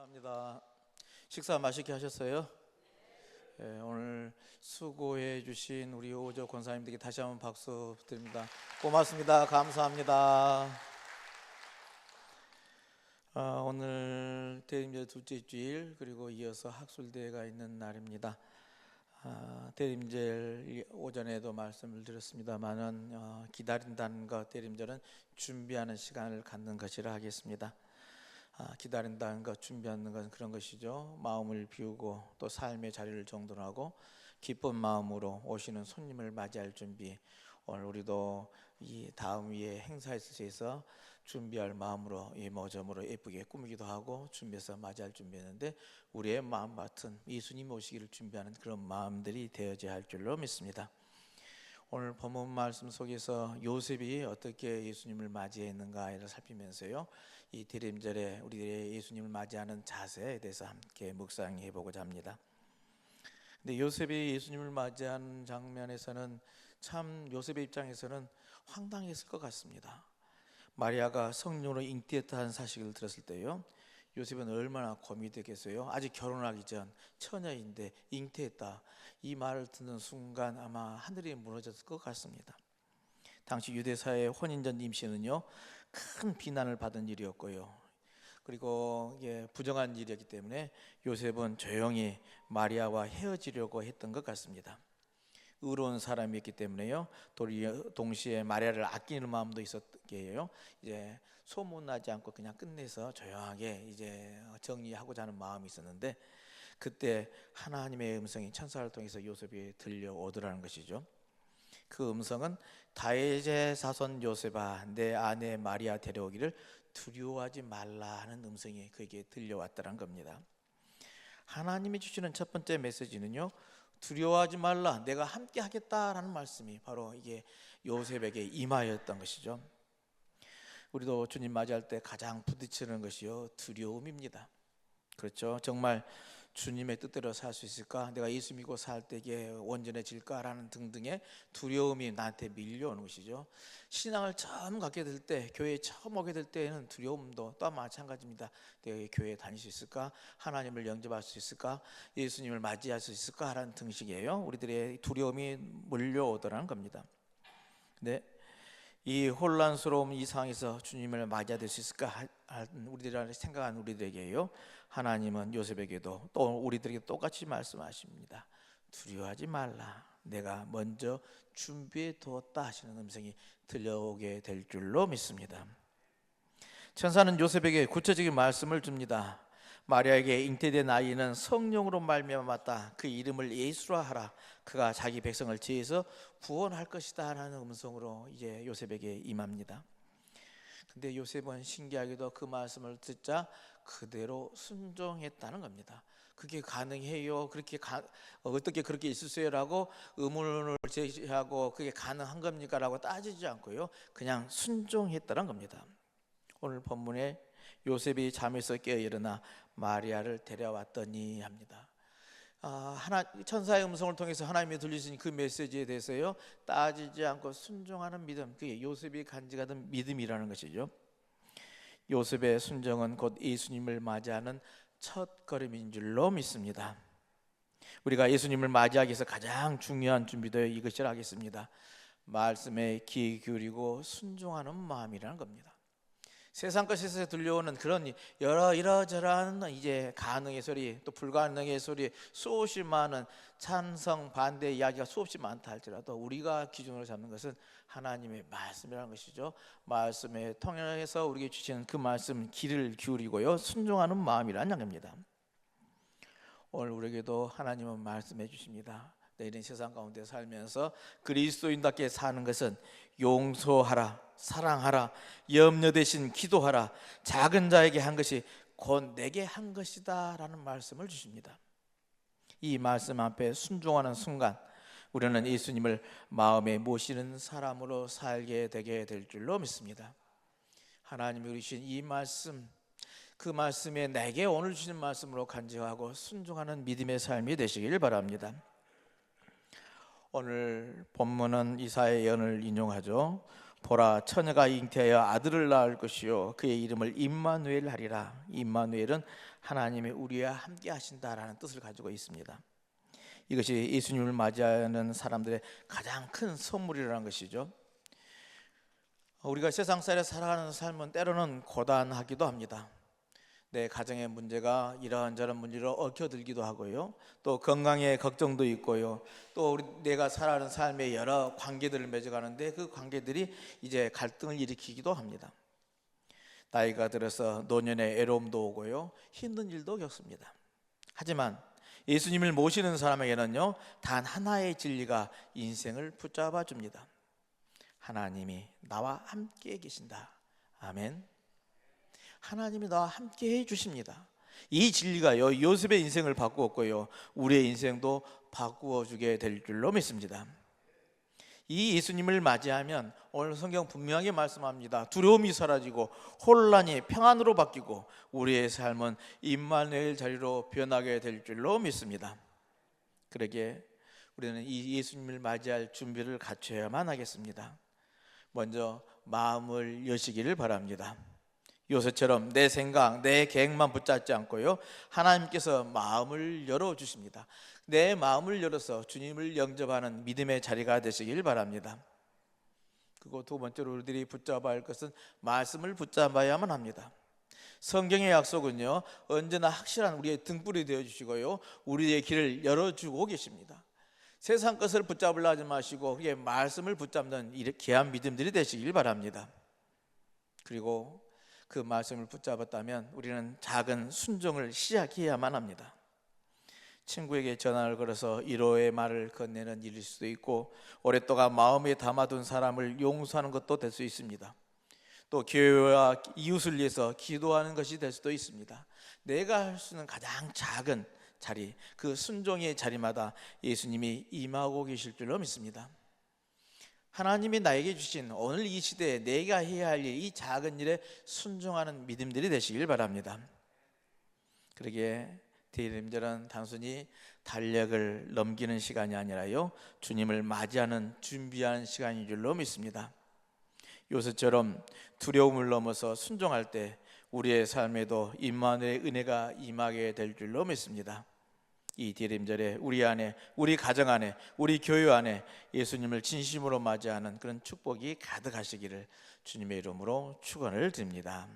감사합니다. 식사 맛있게 하셨어요? 네, 오늘 수고해 주신 우리 오조 권사님들께 다시 한번 박수 드립니다. 고맙습니다. 감사합니다. 오늘 대림절 둘째 주일 그리고 이어서 학술대회가 있는 날입니다. 대림절 오전에도 말씀을 드렸습니다만은 기다린다는 것, 대림절은 준비하는 시간을 갖는 것이라 하겠습니다. 기다린다는 것, 준비하는 것은 그런 것이죠. 마음을 비우고 또 삶의 자리를 정돈하고 기쁜 마음으로 오시는 손님을 맞이할 준비. 오늘 우리도 이 다음 위에 행사에 있어서 준비할 마음으로 이 모점으로 예쁘게 꾸미기도 하고 준비해서 맞이할 준비했는데 우리의 마음 같은 예수님 오시기를 준비하는 그런 마음들이 되어져야 할 줄로 믿습니다. 오늘 본문 말씀 속에서 요셉이 어떻게 예수님을 맞이했는가를 살피면서요, 이 대림절에 우리들의 예수님을 맞이하는 자세에 대해서 함께 묵상해 보고자 합니다. 근데 요셉이 예수님을 맞이하는 장면에서는 참 요셉의 입장에서는 황당했을 것 같습니다. 마리아가 성령으로 잉태했다는 사실을 들었을 때요, 요셉은 얼마나 고민이 되겠어요. 아직 결혼하기 전 처녀인데 잉태했다, 이 말을 듣는 순간 아마 하늘이 무너졌을 것 같습니다. 당시 유대사의 혼인전 임신은요, 큰 비난을 받은 일이었고요, 그리고 이게 부정한 일이었기 때문에 요셉은 조용히 마리아와 헤어지려고 했던 것 같습니다. 의로운 사람이었기 때문에요, 동시에 마리아를 아끼는 마음도 있었기에요, 이제 소문나지 않고 그냥 끝내서 조용하게 이제 정리하고자 하는 마음이 있었는데, 그때 하나님의 음성이 천사를 통해서 요셉이 들려오더라는 것이죠. 그 음성은 다윗의 자손 요셉아, 내 아내 마리아 데려오기를 두려워하지 말라 하는 음성이 그에게 들려왔다는 겁니다. 하나님이 주시는 첫 번째 메시지는요, 두려워하지 말라, 내가 함께 하겠다라는 말씀이 바로 이게 요셉에게 임하였던 것이죠. 우리도 주님 맞이할 때 가장 부딪히는 것이요, 두려움입니다. 그렇죠. 정말 주님의 뜻대로 살 수 있을까? 내가 예수 믿고 살 때에 온전해질까라는 등등의 두려움이 나한테 밀려오는 것이죠. 신앙을 처음 갖게 될 때, 교회에 처음 오게 될 때에는 두려움도 또한 마찬가지입니다. 내가 교회에 다닐 수 있을까? 하나님을 영접할 수 있을까? 예수님을 맞이할 수 있을까? 라는 등식이에요. 우리들의 두려움이 몰려오더라는 겁니다. 네. 이 혼란스러운 이 상황에서 주님을 맞이할 수 있을까 우리들이 생각하는 우리들에게요, 하나님은 요셉에게도 또 우리들에게 똑같이 말씀하십니다. 두려워하지 말라, 내가 먼저 준비해 두었다 하시는 음성이 들려오게 될 줄로 믿습니다. 천사는 요셉에게 구체적인 말씀을 줍니다. 마리아에게 잉태된 아이는 성령으로 말미암았다. 그 이름을 예수라 하라. 그가 자기 백성을 죄에서 구원할 것이다 라는 음성으로 이제 요셉에게 임합니다. 근데 요셉은 신기하게도 그 말씀을 듣자 그대로 순종했다는 겁니다. 그게 가능해요? 그렇게 어떻게 그렇게 있을 수 있어요라고 의문을 제시하고 그게 가능한 겁니까? 라고 따지지 않고요, 그냥 순종했다는 겁니다. 오늘 본문에 요셉이 잠에서 깨어 일어나 마리아를 데려왔더니 합니다. 천사의 음성을 통해서 하나님이 들리신 그 메시지에 대해서요, 따지지 않고 순종하는 믿음, 그게 요셉이 간직하던 믿음이라는 것이죠. 요셉의 순종은 곧 예수님을 맞이하는 첫 걸음인 줄로 믿습니다. 우리가 예수님을 맞이하기 위해서 가장 중요한 준비도 이것이라 하겠습니다. 말씀에 귀 기울이고 순종하는 마음이라는 겁니다. 세상 것에서 들려오는 그런 이러저러한 이제 가능의 소리, 또 불가능의 소리, 수없이 많은 찬성 반대 이야기가 수없이 많다 할지라도 우리가 기준으로 잡는 것은 하나님의 말씀이라는 것이죠. 말씀에 통해서 우리에게 주시는 그 말씀 귀를 기울이고요, 순종하는 마음이라는 겁니다. 오늘 우리에게도 하나님은 말씀해 주십니다. 내일은 세상 가운데 살면서 그리스도인답게 사는 것은 용서하라, 사랑하라, 염려 대신 기도하라, 작은 자에게 한 것이 곧 내게 한 것이다 라는 말씀을 주십니다. 이 말씀 앞에 순종하는 순간 우리는 예수님을 마음에 모시는 사람으로 살게 되게 될 줄로 믿습니다. 하나님이 주신 이 말씀, 그 말씀에 내게 오늘 주시는 말씀으로 간직하고 순종하는 믿음의 삶이 되시길 바랍니다. 오늘 본문은 이사야의 예언을 인용하죠. 보라, 처녀가 잉태하여 아들을 낳을 것이요 그의 이름을 임마누엘 하리라. 임마누엘은 하나님이 우리와 함께 하신다라는 뜻을 가지고 있습니다. 이것이 예수님을 맞이하는 사람들의 가장 큰 선물이라는 것이죠. 우리가 세상살에 살아가는 삶은 때로는 고단하기도 합니다. 내 가정의 문제가 이런저런 문제로 얽혀들기도 하고요, 또 건강에 걱정도 있고요, 또 내가 살아가는 삶의 여러 관계들을 맺어가는데 그 관계들이 이제 갈등을 일으키기도 합니다. 나이가 들어서 노년의 애로움도 오고요, 힘든 일도 겪습니다. 하지만 예수님을 모시는 사람에게는요, 단 하나의 진리가 인생을 붙잡아 줍니다. 하나님이 나와 함께 계신다. 아멘. 하나님이 나와 함께 해주십니다. 이 진리가요, 요셉의 인생을 바꾸었고요, 우리의 인생도 바꾸어 주게 될 줄로 믿습니다. 이 예수님을 맞이하면 오늘 성경 분명하게 말씀합니다. 두려움이 사라지고 혼란이 평안으로 바뀌고 우리의 삶은 임마누엘 자리로 변하게 될 줄로 믿습니다. 그러기에 우리는 이 예수님을 맞이할 준비를 갖춰야만 하겠습니다. 먼저 마음을 여시기를 바랍니다. 요새처럼 내 생각, 내 계획만 붙잡지 않고요, 하나님께서 마음을 열어주십니다. 내 마음을 열어서 주님을 영접하는 믿음의 자리가 되시길 바랍니다. 그리고 두 번째로 우리들이 붙잡아야 할 것은 말씀을 붙잡아야만 합니다. 성경의 약속은요, 언제나 확실한 우리의 등불이 되어주시고요, 우리의 길을 열어주고 계십니다. 세상 것을 붙잡으려 하지 마시고 그게 말씀을 붙잡는 귀한 믿음들이 되시길 바랍니다. 그리고 그 말씀을 붙잡았다면 우리는 작은 순종을 시작해야만 합니다. 친구에게 전화를 걸어서 위로의 말을 건네는 일일 수도 있고, 오랫동안 마음에 담아둔 사람을 용서하는 것도 될 수 있습니다. 또 교회와 이웃을 위해서 기도하는 것이 될 수도 있습니다. 내가 할 수 있는 가장 작은 자리, 그 순종의 자리마다 예수님이 임하고 계실 줄로 믿습니다. 하나님이 나에게 주신 오늘 이 시대에 내가 해야 할 일, 이 작은 일에 순종하는 믿음들이 되시길 바랍니다. 그러기에 대림절은 단순히 달력을 넘기는 시간이 아니라요, 주님을 맞이하는 준비하는 시간인 줄로 믿습니다. 요새처럼 두려움을 넘어서 순종할 때 우리의 삶에도 임마누엘의 은혜가 임하게 될 줄로 믿습니다. 이 대림절에 우리 안에, 우리 가정 안에, 우리 교회 안에 예수님을 진심으로 맞이하는 그런 축복이 가득하시기를 주님의 이름으로 축원을 드립니다.